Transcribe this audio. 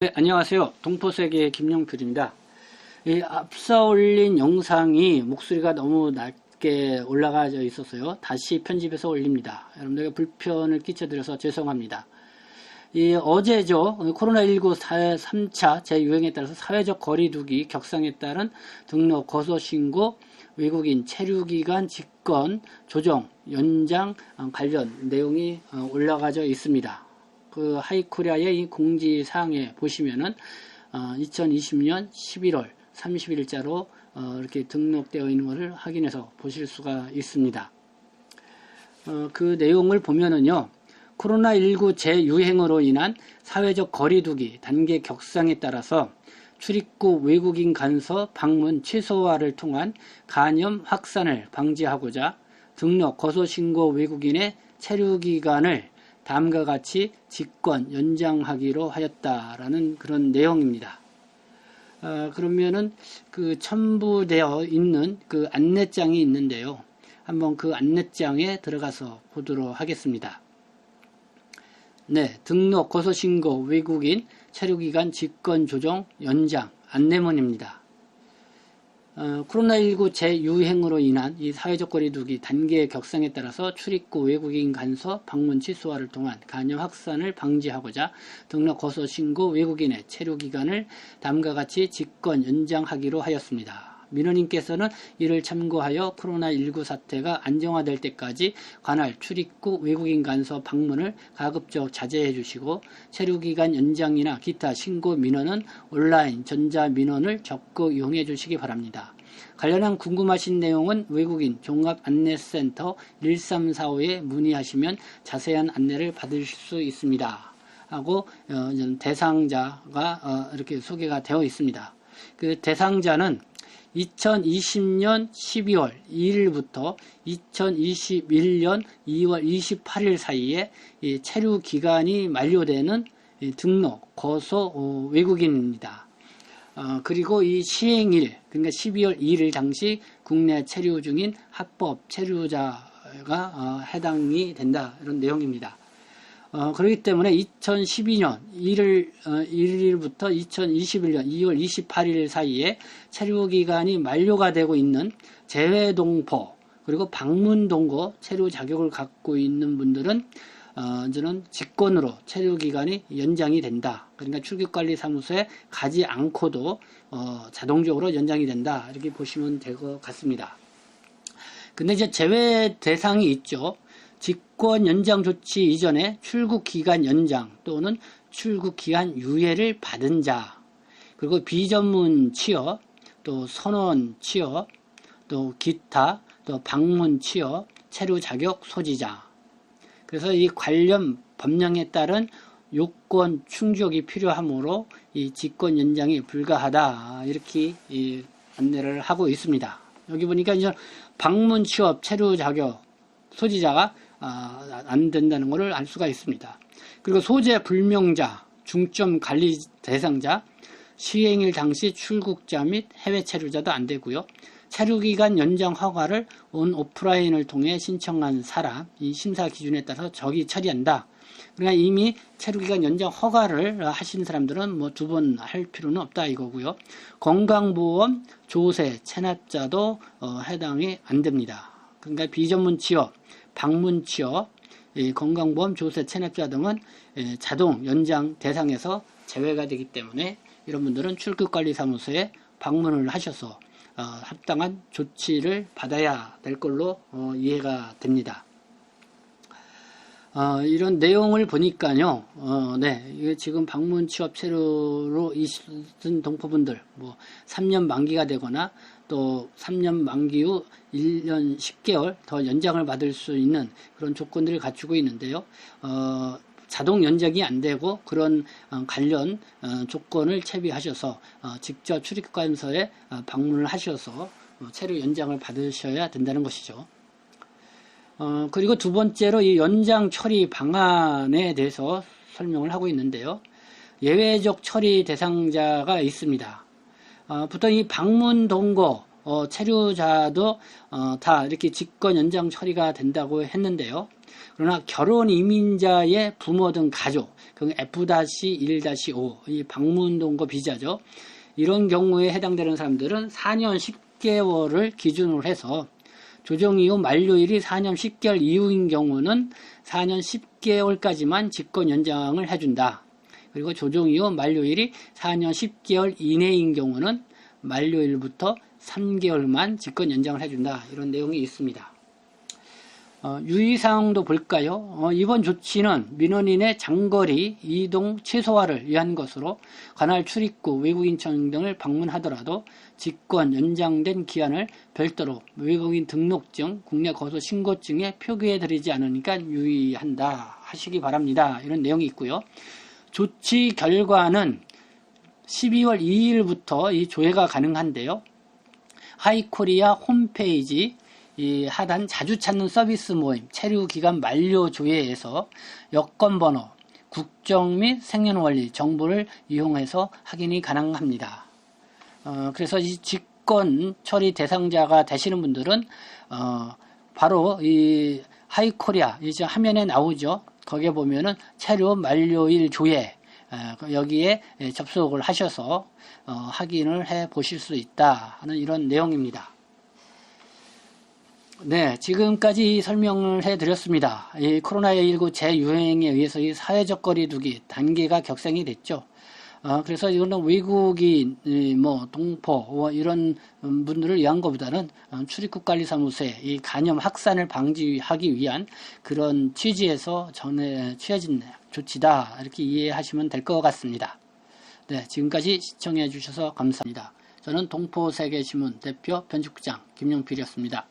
네, 안녕하세요. 동포세계의 김용필입니다. 이 앞서 올린 영상이 목소리가 너무 낮게 올라가져 있었어요. 다시 편집해서 올립니다. 여러분들에게 불편을 끼쳐드려서 죄송합니다. 어제죠. 코로나19 3차 재유행에 따라서 사회적 거리두기 격상에 따른 등록, 거소신고, 외국인 체류기간 직권, 조정, 연장 관련 내용이 올라가져 있습니다. 그 하이코리아의 이 공지사항에 보시면은 2020년 11월 30일자로 이렇게 등록되어 있는 것을 확인해서 보실 수가 있습니다. 그 내용을 보면은요, 코로나19 재유행으로 인한 사회적 거리두기 단계 격상에 따라서 출입국 외국인 간서 방문 최소화를 통한 간염 확산을 방지하고자 등록, 거소신고 외국인의 체류기간을 다음과 같이 직권 연장하기로 하였다라는 그런 내용입니다. 그러면은 그 첨부되어 있는 그 안내장이 있는데요. 한번 그 안내장에 들어가서 보도록 하겠습니다. 네, 등록, 거소신고 외국인 체류기간 직권 조정 연장 안내문입니다. 코로나19 재유행으로 인한 이 사회적 거리두기 단계 격상에 따라서 출입국 외국인 간서 방문 취소화를 통한 간염 확산을 방지하고자 등록, 거소, 신고 외국인의 체류 기간을 다음과 같이 직권 연장하기로 하였습니다. 민원인께서는 이를 참고하여 코로나19 사태가 안정화될 때까지 관할 출입국 외국인 간서 방문을 가급적 자제해 주시고 체류기간 연장이나 기타 신고 민원은 온라인 전자민원을 적극 이용해 주시기 바랍니다. 관련한 궁금하신 내용은 외국인 종합안내센터 1345에 문의하시면 자세한 안내를 받으실 수 있습니다. 하고 대상자가 이렇게 소개가 되어 있습니다. 그 대상자는 2020년 12월 2일부터 2021년 2월 28일 사이에 체류 기간이 만료되는 등록, 거소 외국인입니다. 그리고 이 시행일, 그러니까 12월 2일 당시 국내 체류 중인 합법 체류자가 해당이 된다. 이런 내용입니다. 그렇기 때문에 2012년 1일부터 2021년 2월 28일 사이에 체류기간이 만료가 되고 있는 재외동포 그리고 방문동거 체류 자격을 갖고 있는 분들은 이제는 직권으로 체류기간이 연장이 된다. 그러니까 출국관리사무소에 가지 않고도 자동적으로 연장이 된다. 이렇게 보시면 될 것 같습니다. 근데 이제 제외 대상이 있죠. 직권 연장 조치 이전에 출국 기간 연장 또는 출국 기간 유예를 받은 자, 그리고 비전문 취업, 또 선원 취업, 또 기타, 또 방문 취업, 체류 자격 소지자. 그래서 이 관련 법령에 따른 요건 충족이 필요하므로 이 직권 연장이 불가하다. 이렇게 안내를 하고 있습니다. 여기 보니까 이제 방문 취업, 체류 자격 소지자가 안 된다는 것을 알 수가 있습니다. 그리고 소재 불명자, 중점 관리 대상자, 시행일 당시 출국자 및 해외 체류자도 안 되고요. 체류기간 연장 허가를 오프라인을 통해 신청한 사람, 이 심사 기준에 따라서 적이 처리한다. 그러니까 이미 체류기간 연장 허가를 하신 사람들은 뭐 두 번 할 필요는 없다 이거고요. 건강보험, 조세, 체납자도 해당이 안 됩니다. 그러니까 비전문 취업, 방문 취업, 건강보험, 조세, 체납자 등은 자동 연장 대상에서 제외가 되기 때문에 이런 분들은 출국관리사무소에 방문을 하셔서 합당한 조치를 받아야 될 걸로 이해가 됩니다. 이런 내용을 보니까요, 네, 이게 지금 방문 취업 체류로 있은 동포분들, 뭐, 3년 만기가 되거나, 또 3년 만기 후 1년 10개월 더 연장을 받을 수 있는 그런 조건들을 갖추고 있는데요. 자동 연장이 안 되고 그런 관련 조건을 채비하셔서 직접 출입관서에 방문을 하셔서 체류 연장을 받으셔야 된다는 것이죠. 그리고 두 번째로 이 연장 처리 방안에 대해서 설명을 하고 있는데요. 예외적 처리 대상자가 있습니다. 보통 이 방문 동거 체류자도 다 이렇게 직권 연장 처리가 된다고 했는데요. 그러나 결혼 이민자의 부모 등 가족, 그 F-1-5, 이 방문 동거 비자죠. 이런 경우에 해당되는 사람들은 4년 10개월을 기준으로 해서 조정 이후 만료일이 4년 10개월 이후인 경우는 4년 10개월까지만 직권 연장을 해준다. 그리고 조정 이후 만료일이 4년 10개월 이내인 경우는 만료일부터 3개월만 직권 연장을 해준다. 이런 내용이 있습니다. 유의사항도 볼까요? 이번 조치는 민원인의 장거리 이동 최소화를 위한 것으로 관할 출입국 외국인청 등을 방문하더라도 직권 연장된 기한을 별도로 외국인 등록증, 국내 거소 신고증에 표기해드리지 않으니까 유의한다 하시기 바랍니다. 이런 내용이 있고요. 조치 결과는 12월 2일부터 이 조회가 가능한데요. 하이코리아 홈페이지 이 하단 자주 찾는 서비스 모임 체류기간 만료 조회에서 여권번호, 국적 및 생년월일 정보를 이용해서 확인이 가능합니다. 그래서 이 직권 처리 대상자가 되시는 분들은 바로 이 하이코리아 이제 화면에 나오죠. 거기에 보면은 체류 만료일 조회 여기에 접속을 하셔서 확인을 해 보실 수 있다 하는 이런 내용입니다. 네, 지금까지 설명을 해드렸습니다. 이 코로나19 재유행에 의해서 이 사회적 거리두기 단계가 격상이 됐죠. 그래서 이거는 외국인, 동포, 이런 분들을 위한 것보다는 출입국관리사무소에 이 간염 확산을 방지하기 위한 그런 취지에서 전에 취해진 조치다. 이렇게 이해하시면 될 것 같습니다. 네, 지금까지 시청해 주셔서 감사합니다. 저는 동포세계신문 대표 편집국장 김용필이었습니다.